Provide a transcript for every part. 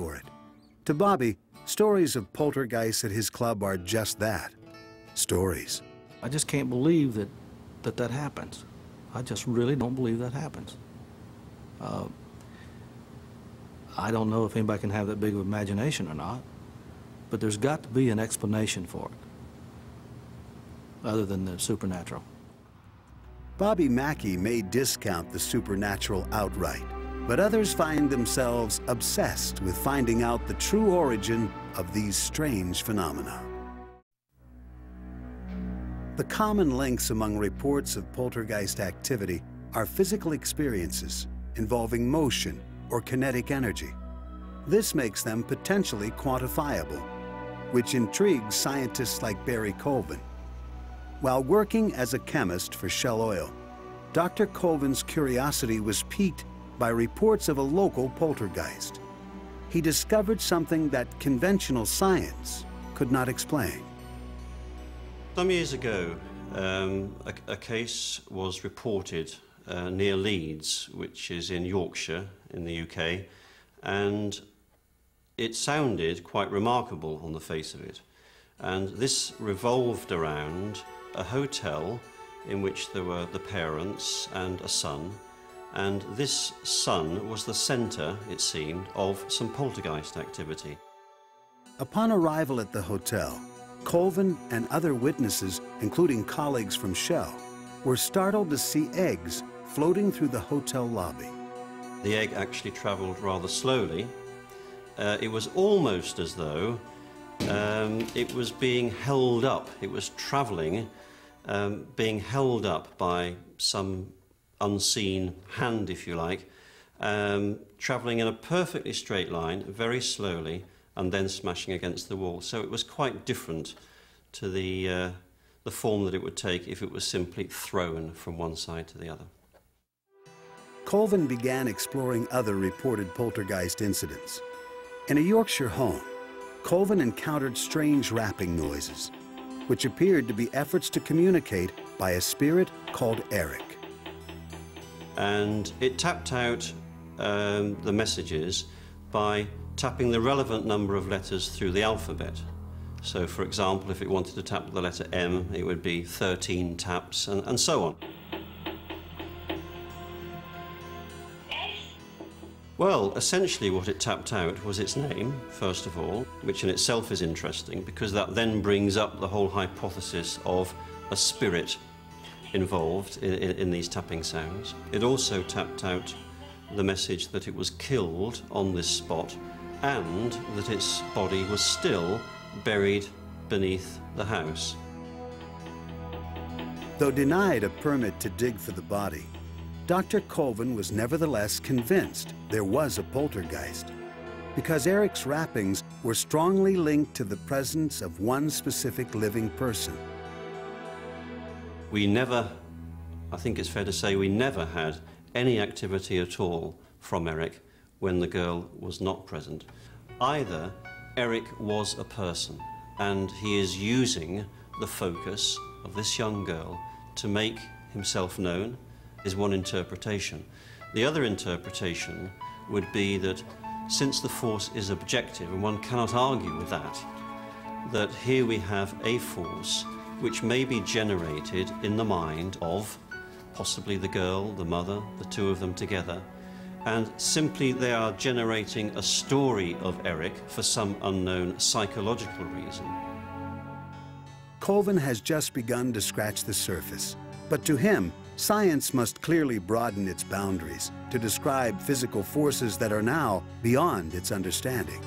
for it. To Bobby, stories of poltergeists at his club are just that, stories. I just can't believe that happens. I just really don't believe that happens. I don't know if anybody can have that big of imagination or not, but there's got to be an explanation for it, other than the supernatural. Bobby Mackey may discount the supernatural outright, but others find themselves obsessed with finding out the true origin of these strange phenomena. The common links among reports of poltergeist activity are physical experiences involving motion or kinetic energy. This makes them potentially quantifiable, which intrigues scientists like Barry Colvin. While working as a chemist for Shell Oil, Dr. Colvin's curiosity was piqued by reports of a local poltergeist. He discovered something that conventional science could not explain. Some years ago, a case was reported near Leeds, which is in Yorkshire in the UK, and it sounded quite remarkable on the face of it. And this revolved around a hotel in which there were the parents and a son, and this son was the centre, it seemed, of some poltergeist activity. Upon arrival at the hotel, Colvin and other witnesses, including colleagues from Shell, were startled to see eggs floating through the hotel lobby. The egg actually travelled rather slowly. It was almost as though it was being held up. It was travelling, being held up by some unseen hand, if you like, travelling in a perfectly straight line, very slowly, and then smashing against the wall. So it was quite different to the form that it would take if it was simply thrown from one side to the other. Colvin began exploring other reported poltergeist incidents. In a Yorkshire home, Colvin encountered strange rapping noises, which appeared to be efforts to communicate by a spirit called Eric. And it tapped out the messages by tapping the relevant number of letters through the alphabet. So, for example, if it wanted to tap the letter M, it would be 13 taps, and so on. Well, essentially what it tapped out was its name, first of all, which in itself is interesting, because that then brings up the whole hypothesis of a spirit involved in these tapping sounds. It also tapped out the message that it was killed on this spot and that its body was still buried beneath the house. Though denied a permit to dig for the body, Dr. Colvin was nevertheless convinced there was a poltergeist, because Eric's rappings were strongly linked to the presence of one specific living person. We never, I think it's fair to say, we never had any activity at all from Eric when the girl was not present. Either Eric was a person and he is using the focus of this young girl to make himself known, is one interpretation. The other interpretation would be that since the force is objective, and one cannot argue with that, that here we have a force which may be generated in the mind of possibly the girl, the mother, the two of them together, and simply they are generating a story of Eric for some unknown psychological reason. Colvin has just begun to scratch the surface, but to him, science must clearly broaden its boundaries to describe physical forces that are now beyond its understanding.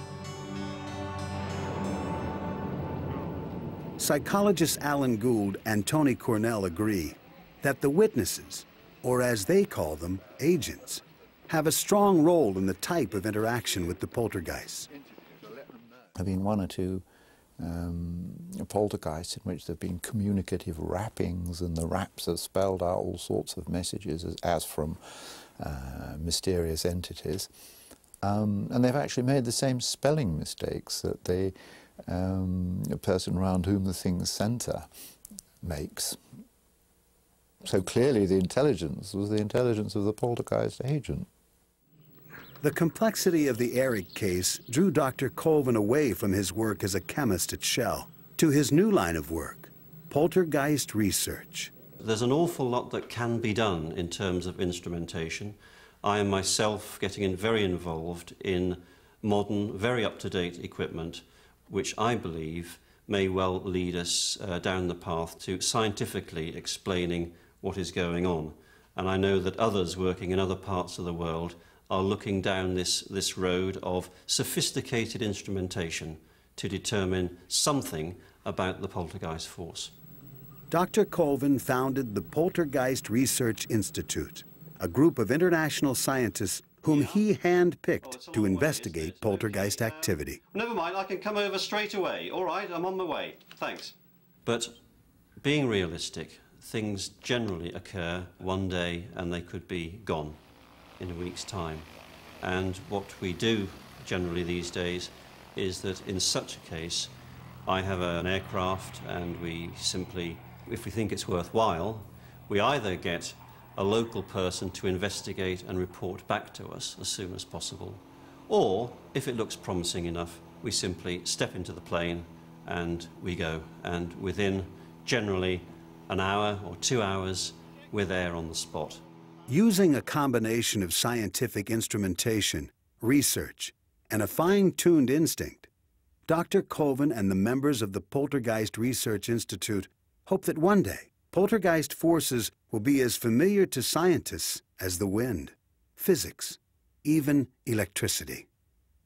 Psychologists Alan Gould and Tony Cornell agree that the witnesses, or as they call them, agents, have a strong role in the type of interaction with the poltergeists. There have been one or two poltergeists in which there have been communicative rappings, and the raps have spelled out all sorts of messages as from mysterious entities. And they've actually made the same spelling mistakes that the person around whom the thing's centre makes. So clearly the intelligence was the intelligence of the poltergeist agent. The complexity of the Eric case drew Dr. Colvin away from his work as a chemist at Shell to his new line of work, poltergeist research. There's an awful lot that can be done in terms of instrumentation. I am myself getting very involved in modern, very up-to-date equipment, which I believe may well lead us down the path to scientifically explaining what is going on. And I know that others working in other parts of the world are looking down this road of sophisticated instrumentation to determine something about the poltergeist force. Dr. Colvin founded the Poltergeist Research Institute, a group of international scientists whom he hand-picked to investigate poltergeist activity. Never mind, I can come over straight away. All right, I'm on my way. Thanks. But being realistic, things generally occur one day and they could be gone in a week's time. And what we do generally these days is that in such a case, I have an aircraft and we simply, if we think it's worthwhile, we either get a local person to investigate and report back to us as soon as possible, or if it looks promising enough, we simply step into the plane and we go, and within generally an hour or 2 hours we're there on the spot. Using a combination of scientific instrumentation, research, and a fine-tuned instinct, Dr. Colvin and the members of the Poltergeist Research Institute hope that one day poltergeist forces will be as familiar to scientists as the wind, physics, even electricity.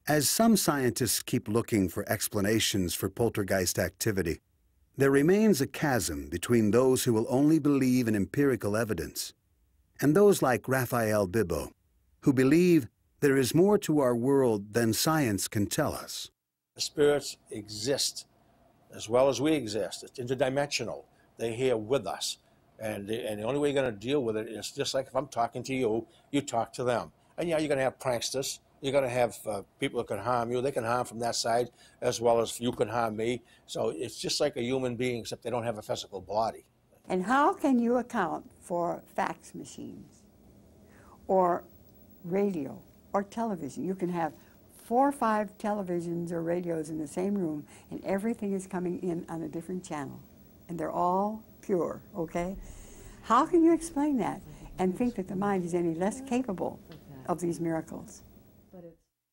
As some scientists keep looking for explanations for poltergeist activity, there remains a chasm between those who will only believe in empirical evidence and those like Raphael Bibbo, who believe there is more to our world than science can tell us. Spirits exist as well as we exist. It's interdimensional. They're here with us. And the only way you're going to deal with it is just like if I'm talking to you, you talk to them. And yeah, you're going to have pranksters. You're going to have people that can harm you. They can harm from that side as well as you can harm me. So it's just like a human being, except they don't have a physical body. And how can you account for fax machines or radio or television? You can have 4 or 5 televisions or radios in the same room, and everything is coming in on a different channel. And they're all pure, okay? How can you explain that and think that the mind is any less capable of these miracles?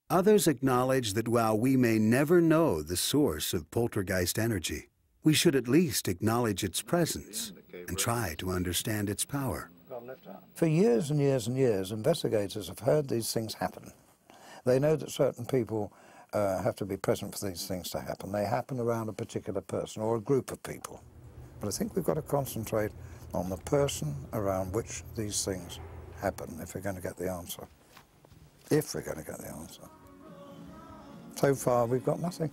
Others acknowledge that while we may never know the source of poltergeist energy, we should at least acknowledge its presence and try to understand its power. For years and years and years, investigators have heard these things happen. They know that certain people have to be present for these things to happen. They happen around a particular person or a group of people. But I think we've got to concentrate on the person around which these things happen if we're going to get the answer. If we're going to get the answer. So far, we've got nothing.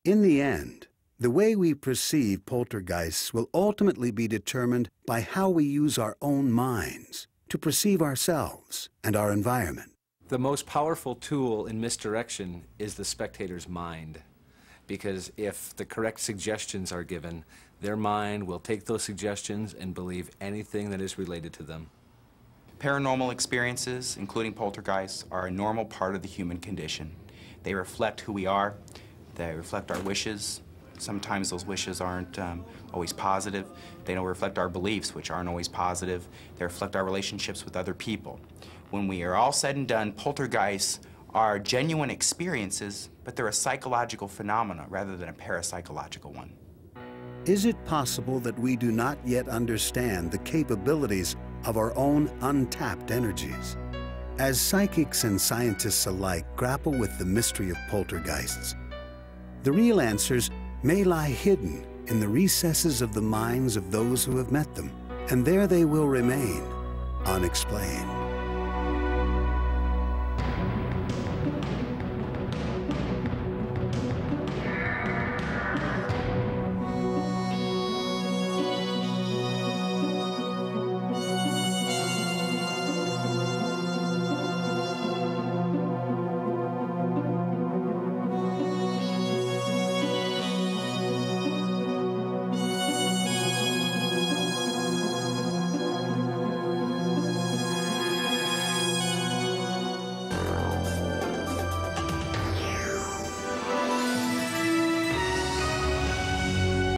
In the end, the way we perceive poltergeists will ultimately be determined by how we use our own minds to perceive ourselves and our environment. The most powerful tool in misdirection is the spectator's mind, because if the correct suggestions are given, their mind will take those suggestions and believe anything that is related to them. Paranormal experiences, including poltergeists, are a normal part of the human condition. They reflect who we are. They reflect our wishes. Sometimes those wishes aren't always positive. They don't reflect our beliefs, which aren't always positive. They reflect our relationships with other people. When we are all said and done, poltergeists are genuine experiences, but they're a psychological phenomena rather than a parapsychological one. Is it possible that we do not yet understand the capabilities of our own untapped energies? As psychics and scientists alike grapple with the mystery of poltergeists, the real answers may lie hidden in the recesses of the minds of those who have met them, and there they will remain, unexplained.